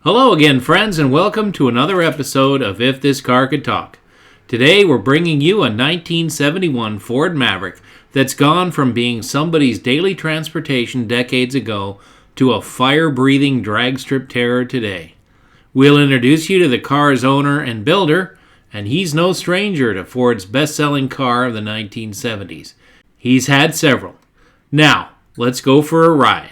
Hello again, friends, and welcome to another episode of If This Car Could Talk. Today we're bringing you a 1971 Ford Maverick that's gone from being somebody's daily transportation decades ago to a fire-breathing drag strip terror today. We'll introduce you to the car's owner and builder, and he's no stranger to Ford's best-selling car of the 1970s. He's had several. Now, let's go for a ride.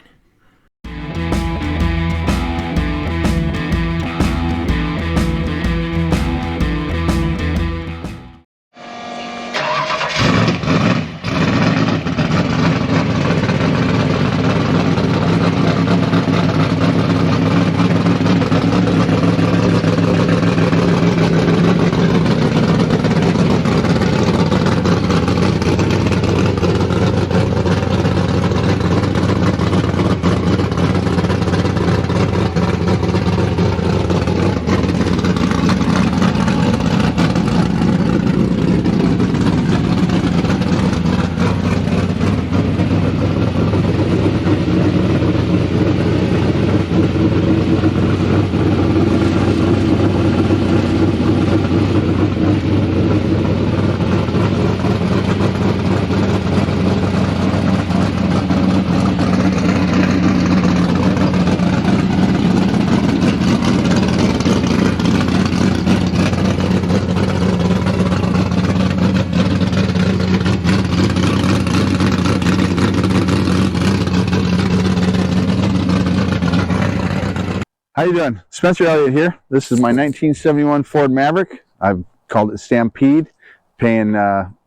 How you doing? Spencer Elliott here. This is my 1971 Ford Maverick. I've called it Stampede, paying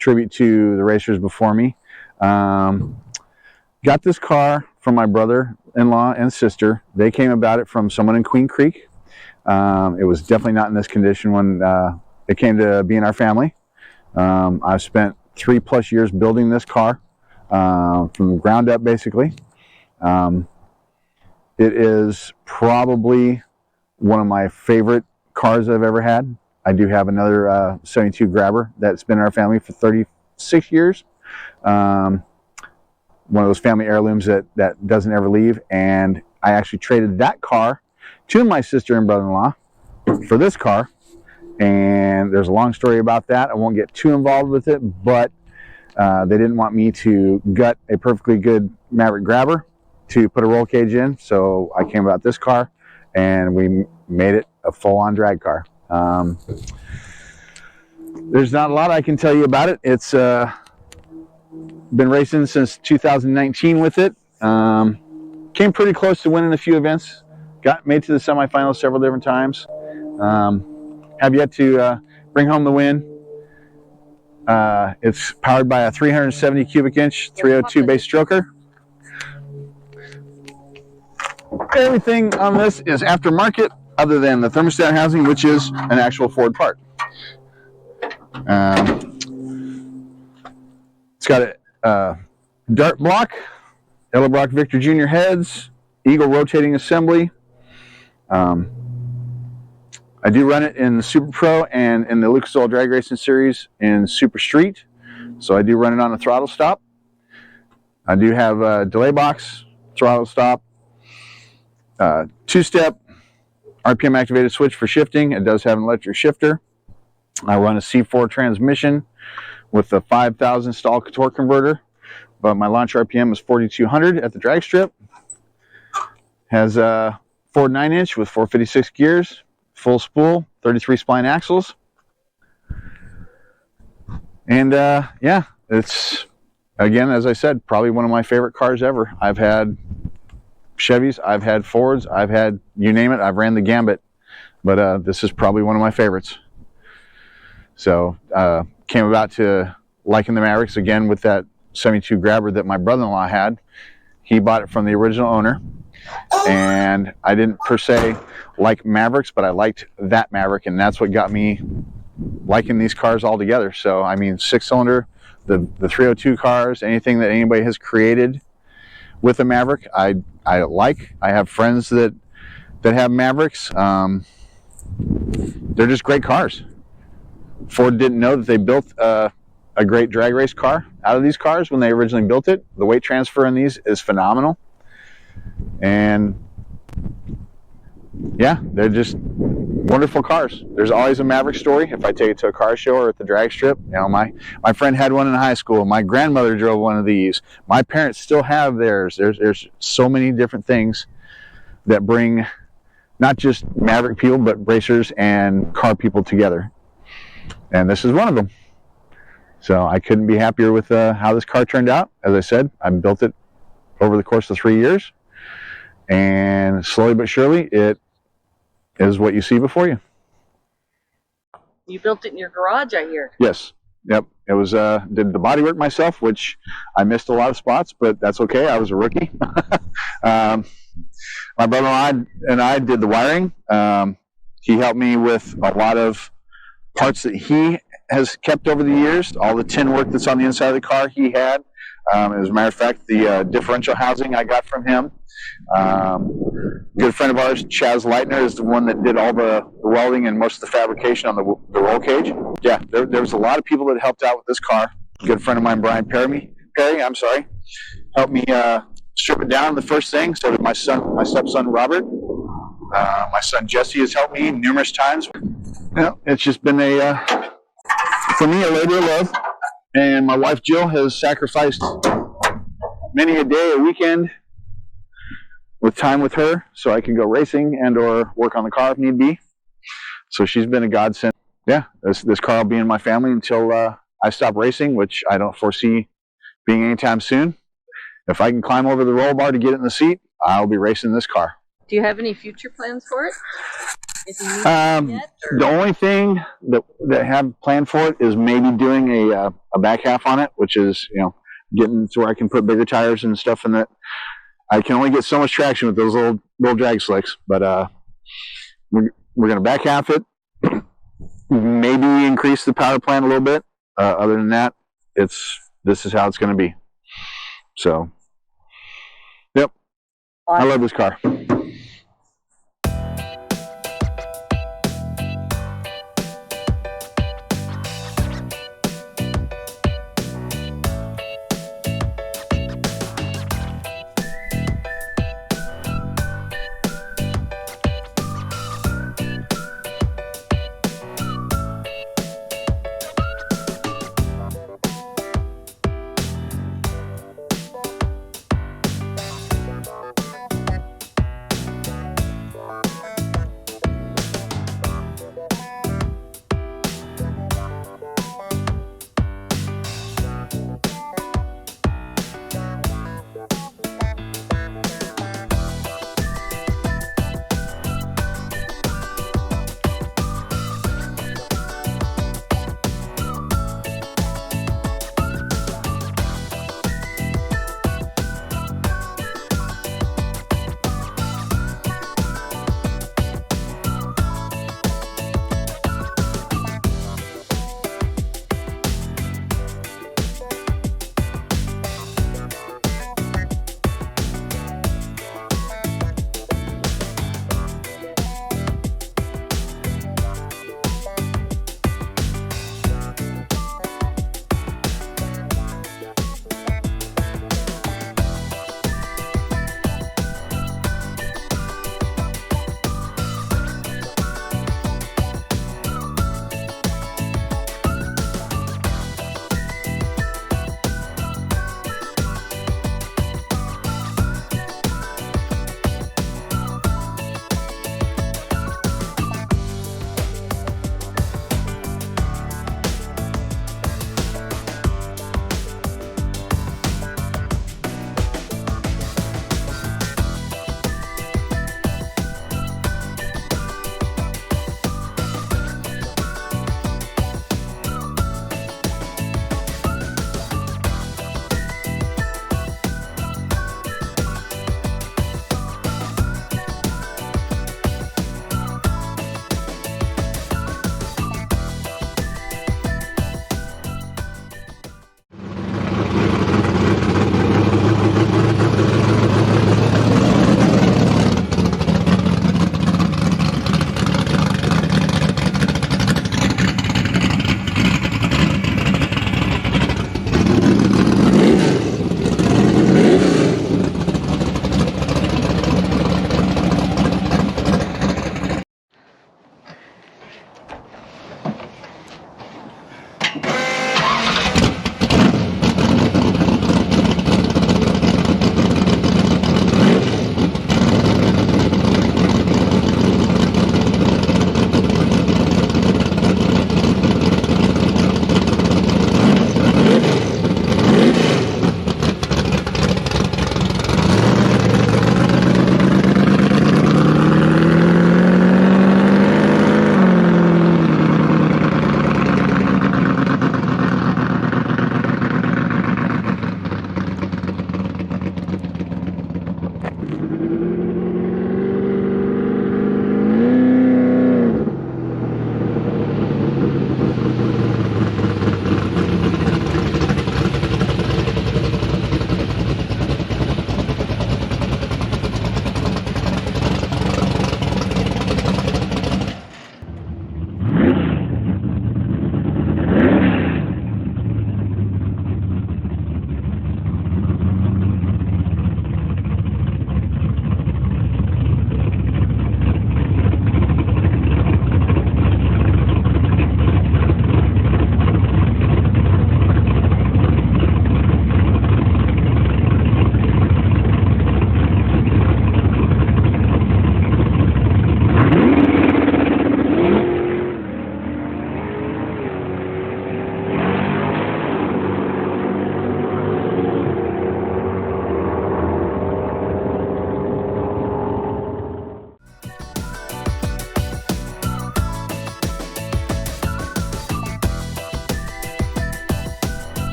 tribute to the racers before me. Got this car from my brother-in-law and sister. They came about it from someone in Queen Creek. It was definitely not in this condition when it came to being our family. I've spent 3+ years building this car from the ground up, basically. It is probably one of my favorite cars I've ever had. I do have another 72 Grabber that's been in our family for 36 years. One of those family heirlooms that doesn't ever leave. And I actually traded that car to my sister and brother-in-law for this car. And there's a long story about that. I won't get too involved with it, but they didn't want me to gut a perfectly good Maverick Grabber to put a roll cage in, so I came about this car and we made it a full-on drag car. There's not a lot I can tell you about it. It's been racing since 2019 with it. Came pretty close to winning a few events. Got made to the semifinals several different times. Have yet to bring home the win. It's powered by a 370 cubic inch 302 base stroker. Everything on this is aftermarket other than the thermostat housing, which is an actual Ford part. It's got a dart block, Edelbrock Victor Jr. heads, Eagle rotating assembly. I do run it in the Super Pro and in the Lucas Oil Drag Racing Series in Super Street. So I do run it on a throttle stop. I do have a delay box, throttle stop, two-step RPM activated switch for shifting. It does have an electric shifter. I run a C4 transmission with a 5,000 stall torque converter, but my launch RPM is 4,200 at the drag strip. Has a Ford 9-inch with 456 gears, full spool, 33 spline axles. And yeah, it's, again, as I said, probably one of my favorite cars ever. I've had Chevys, I've had Fords, I've had, you name it, I've ran the gambit, but this is probably one of my favorites. So came about to liking the Mavericks again with that 72 Grabber that my brother-in-law had. He bought it from the original owner, and I didn't per se like Mavericks, but I liked that Maverick, and that's what got me liking these cars all together. So I mean, 6-cylinder, the 302 cars, anything that anybody has created with a Maverick, I like. I have friends that have Mavericks. They're just great cars. Ford didn't know that they built a great drag race car out of these cars when they originally built it. The weight transfer in these is phenomenal. And yeah, they're just wonderful cars. There's always a Maverick story. If I take it to a car show or at the drag strip, my friend had one in high school. My grandmother drove one of these. My parents still have theirs. There's so many different things that bring not just Maverick people, but racers and car people together. And this is one of them. So I couldn't be happier with how this car turned out. As I said, I built it over the course of 3 years. And slowly but surely, it is what you see before you. You built it in your garage, I hear. Yes. Yep. It was, did the bodywork myself, which I missed a lot of spots, but that's okay. I was a rookie. My brother and I did the wiring. He helped me with a lot of parts that he has kept over the years. All the tin work that's on the inside of the car he had. As a matter of fact, the differential housing I got from him. Good friend of ours, Chaz Leitner, is the one that did all the welding and most of the fabrication on the roll cage. Yeah, there was a lot of people that helped out with this car. Good friend of mine, Brian Perry, helped me strip it down the first thing. So did my stepson Robert. My son Jesse has helped me numerous times. It's just been for me, a labor of love. And my wife Jill has sacrificed many a day, a weekend, with time with her, so I can go racing and or work on the car if need be. So she's been a godsend. Yeah, this car will be in my family until I stop racing, which I don't foresee being anytime soon. If I can climb over the roll bar to get it in the seat, I'll be racing this car. Do you have any future plans for it? The only thing that I have planned for it is maybe doing a back half on it, which is getting to where I can put bigger tires and stuff in it. I can only get so much traction with those little drag slicks, but we're gonna back half it, maybe increase the power plant a little bit. Other than that, this is how it's gonna be. So, yep, I love this car.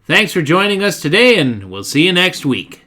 Thanks for joining us today, and we'll see you next week.